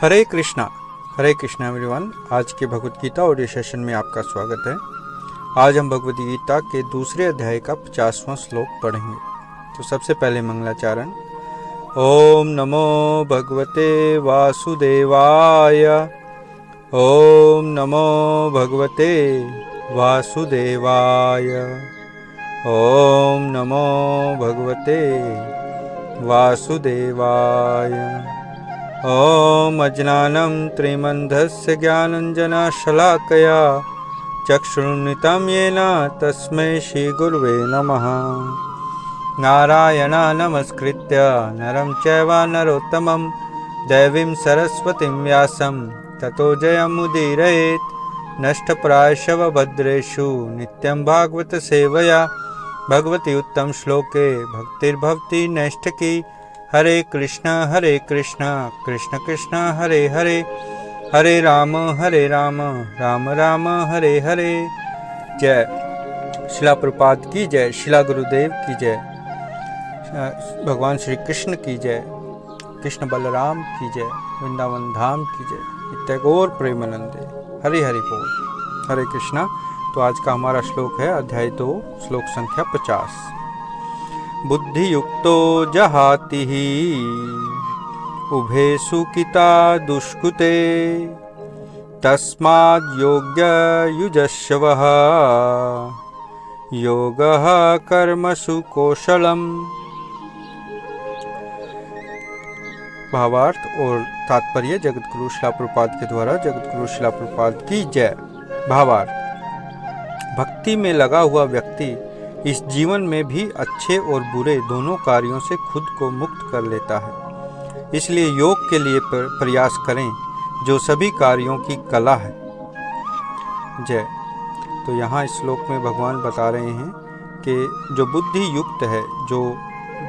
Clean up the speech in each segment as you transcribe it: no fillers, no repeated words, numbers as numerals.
हरे Krishna everyone. आज के Bhagavad Gita audio session में आपका स्वागत है। आज हम भगवत गीता के दूसरे अध्याय का 50वां श्लोक पढ़ेंगे। तो सबसे पहले मंगलाचरण। ओम नमो भगवते वासुदेवाय। ओम नमो भगवते वासुदेवाय। ओम नमो भगवते वासुदेवाय। ओम अज्ञानं त्रिमन्धस्य ज्ञानञ्जनशलाकया चक्षुरुन्मिलितं येन तस्मै श्रीगुरुवे नमः। नारायणं नमस्कृत्य नरं चैव नरोत्तमं देवीं सरस्वतीं व्यासं ततो जयमुदीरयेत्। नष्टप्रायशव भद्रेषु नित्यं भागवत सेवया भगवती उत्तम श्लोके भक्तिर्भवति नैष्ठिकी। हरे कृष्णा कृष्ण कृष्ण हरे हरे, हरे राम राम राम हरे हरे। जय शिला प्रपात की जय, शिला गुरुदेव की जय, भगवान श्री कृष्ण की जय, कृष्ण बलराम की जय, वृंदावन धाम की जय, टैगोर प्रेमानंदे। हरि हरि बोल। हरे कृष्णा। तो आज का हमारा श्लोक है अध्याय 2 श्लोक संख्या 50। बुद्धियुक्तो जहाति ही उभे सुकिता दुष्कृते तस्माद् योग्य युजस्वः योगः कर्मसु कौशलम्। भावार्थ और तात्पर्य जगतगुरु शिला प्रपात के द्वारा। जगतगुरु शिला प्रपात की जय। भावार्थ। भक्ति में लगा हुआ व्यक्ति इस जीवन में भी अच्छे और बुरे दोनों कार्यों से खुद को मुक्त कर लेता है। इसलिए योग के लिए प्रयास करें जो सभी कार्यों की कला है। जय। तो यहाँ इस श्लोक में भगवान बता रहे हैं कि जो बुद्धि युक्त है, जो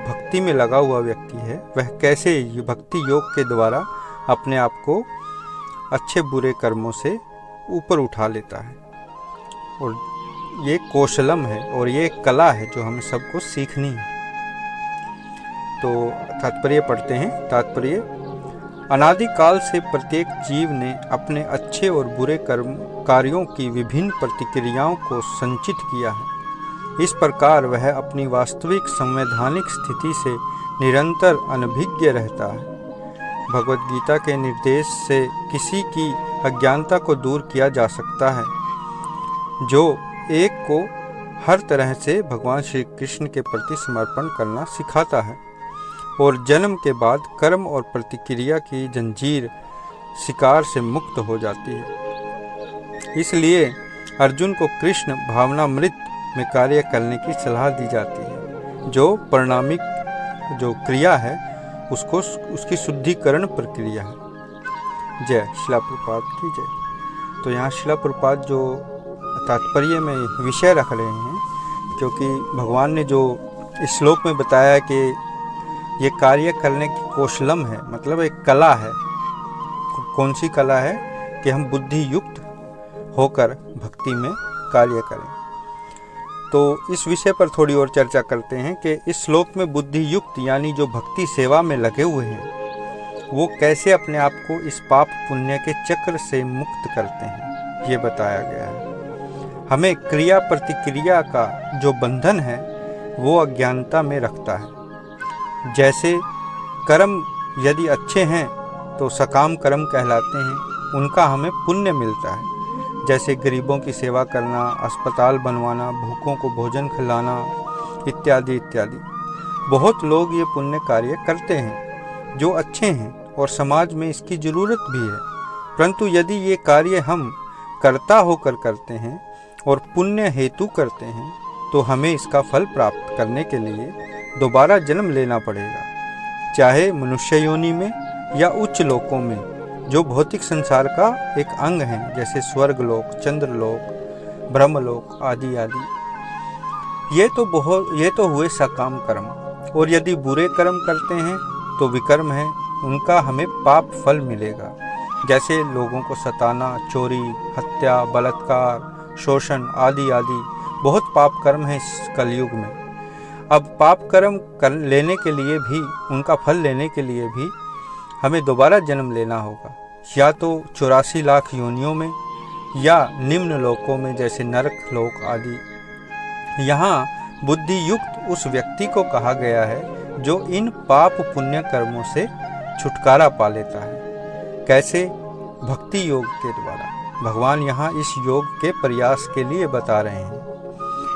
भक्ति में लगा हुआ व्यक्ति है, वह कैसे भक्ति योग के द्वारा अपने आप को अच्छे बुरे कर्मों से ऊपर उठा लेता है। और ये कौशलम है और ये कला है जो हमें सबको सीखनी है। तो तात्पर्य पढ़ते हैं। तात्पर्य। अनादिकाल से प्रत्येक जीव ने अपने अच्छे और बुरे कार्यों की विभिन्न प्रतिक्रियाओं को संचित किया है। इस प्रकार वह अपनी वास्तविक संवैधानिक स्थिति से निरंतर अनभिज्ञ रहता है। भगवत गीता के निर्देश से किसी की अज्ञानता को दूर किया जा सकता है, जो एक को हर तरह से भगवान श्री कृष्ण के प्रति समर्पण करना सिखाता है और जन्म के बाद कर्म और प्रतिक्रिया की जंजीर शिकार से मुक्त हो जाती है। इसलिए अर्जुन को कृष्ण भावनामृत में कार्य करने की सलाह दी जाती है। जो परिणामिक जो क्रिया है उसकी शुद्धिकरण प्रक्रिया है। जय शिला प्रपात की जय। तो यहाँ शिला प्रपात जो तात्पर्य में विषय रख रहे हैं, क्योंकि भगवान ने जो इस श्लोक में बताया कि ये कार्य करने की कौशलम है, मतलब एक कला है। कौन सी कला है? कि हम बुद्धि युक्त होकर भक्ति में कार्य करें। तो इस विषय पर थोड़ी और चर्चा करते हैं कि इस श्लोक में बुद्धि युक्त यानी जो भक्ति सेवा में लगे हुए हैं, वो कैसे अपने आप को इस पाप पुण्य के चक्र से मुक्त करते हैं, ये बताया गया है। हमें क्रिया प्रतिक्रिया का जो बंधन है वो अज्ञानता में रखता है। जैसे कर्म यदि अच्छे हैं तो सकाम कर्म कहलाते हैं, उनका हमें पुण्य मिलता है। जैसे गरीबों की सेवा करना, अस्पताल बनवाना, भूखों को भोजन खिलाना इत्यादि इत्यादि। बहुत लोग ये पुण्य कार्य करते हैं जो अच्छे हैं और समाज में इसकी ज़रूरत भी है। परंतु यदि ये कार्य हम कर्ता होकर करते हैं और पुण्य हेतु करते हैं तो हमें इसका फल प्राप्त करने के लिए दोबारा जन्म लेना पड़ेगा, चाहे मनुष्य योनि में या उच्च लोकों में, जो भौतिक संसार का एक अंग है, जैसे स्वर्गलोक, चंद्रलोक, ब्रह्मलोक आदि आदि। ये तो हुए सकाम कर्म। और यदि बुरे कर्म करते हैं तो विकर्म है, उनका हमें पाप फल मिलेगा। जैसे लोगों को सताना, चोरी, हत्या, बलात्कार, शोषण आदि आदि बहुत पाप कर्म है इस कलयुग में। अब पाप कर्म लेने के लिए भी, उनका फल लेने के लिए भी हमें दोबारा जन्म लेना होगा, या तो 84 लाख योनियों में या निम्न लोकों में जैसे नरक लोक आदि। यहाँ बुद्धि युक्त उस व्यक्ति को कहा गया है जो इन पाप पुण्य कर्मों से छुटकारा पा लेता है। कैसे? भक्ति योग के द्वारा। भगवान यहाँ इस योग के प्रयास के लिए बता रहे हैं।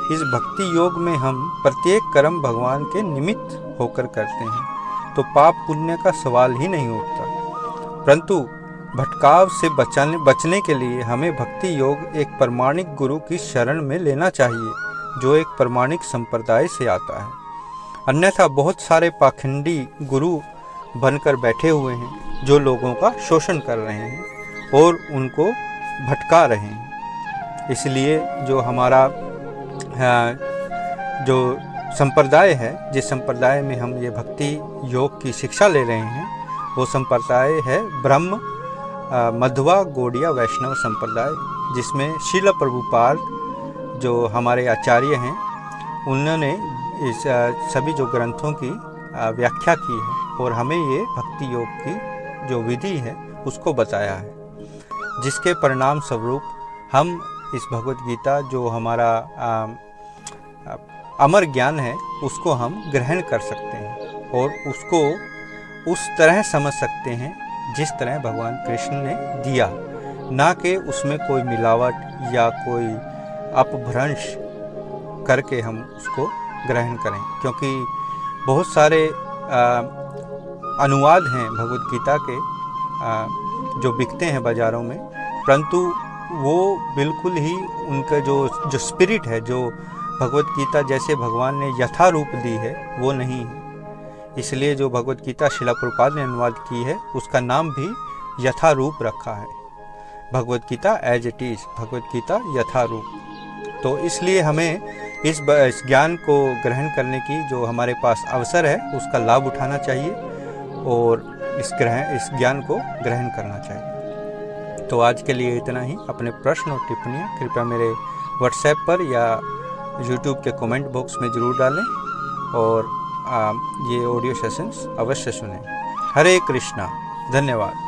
इस भक्ति योग में हम प्रत्येक कर्म भगवान के निमित्त होकर करते हैं, तो पाप पुण्य का सवाल ही नहीं उठता। परंतु भटकाव से बचने के लिए हमें भक्ति योग एक प्रामाणिक गुरु की शरण में लेना चाहिए, जो एक प्रामाणिक संप्रदाय से आता है। अन्यथा बहुत सारे पाखंडी गुरु बनकर बैठे हुए हैं, जो लोगों का शोषण कर रहे हैं और उनको भटका रहे हैं। इसलिए जो हमारा जो संप्रदाय है, जिस संप्रदाय में हम ये भक्ति योग की शिक्षा ले रहे हैं, वो संप्रदाय है ब्रह्म मध्वा गौड़िया वैष्णव संप्रदाय, जिसमें श्रील प्रभुपाद जो हमारे आचार्य हैं, उन्होंने इस सभी जो ग्रंथों की व्याख्या की है और हमें ये भक्ति योग की जो विधि है उसको बताया है, जिसके परिणाम स्वरूप हम इस भगवत गीता जो हमारा अमर ज्ञान है उसको हम ग्रहण कर सकते हैं और उसको उस तरह समझ सकते हैं जिस तरह भगवान कृष्ण ने दिया, ना कि उसमें कोई मिलावट या कोई अपभ्रंश करके हम उसको ग्रहण करें। क्योंकि बहुत सारे अनुवाद हैं भगवत गीता के जो बिकते हैं बाज़ारों में, परंतु वो बिल्कुल ही उनका जो स्पिरिट है, जो भगवत गीता जैसे भगवान ने यथारूप दी है, वो नहीं है। इसलिए जो भगवत गीता शिला प्रभुपाद ने अनुवाद की है उसका नाम भी यथारूप रखा है, Bhagavad Gita as it is, Bhagavad Gita यथारूप। तो इसलिए हमें इस ज्ञान को ग्रहण करने की जो हमारे पास अवसर है उसका लाभ उठाना चाहिए और इस ज्ञान को ग्रहण करना चाहिए। तो आज के लिए इतना ही। अपने प्रश्न और टिप्पणियाँ कृपया मेरे व्हाट्सएप पर या यूट्यूब के कमेंट बॉक्स में ज़रूर डालें और ये ऑडियो सेशंस अवश्य सुनें। हरे कृष्णा। धन्यवाद।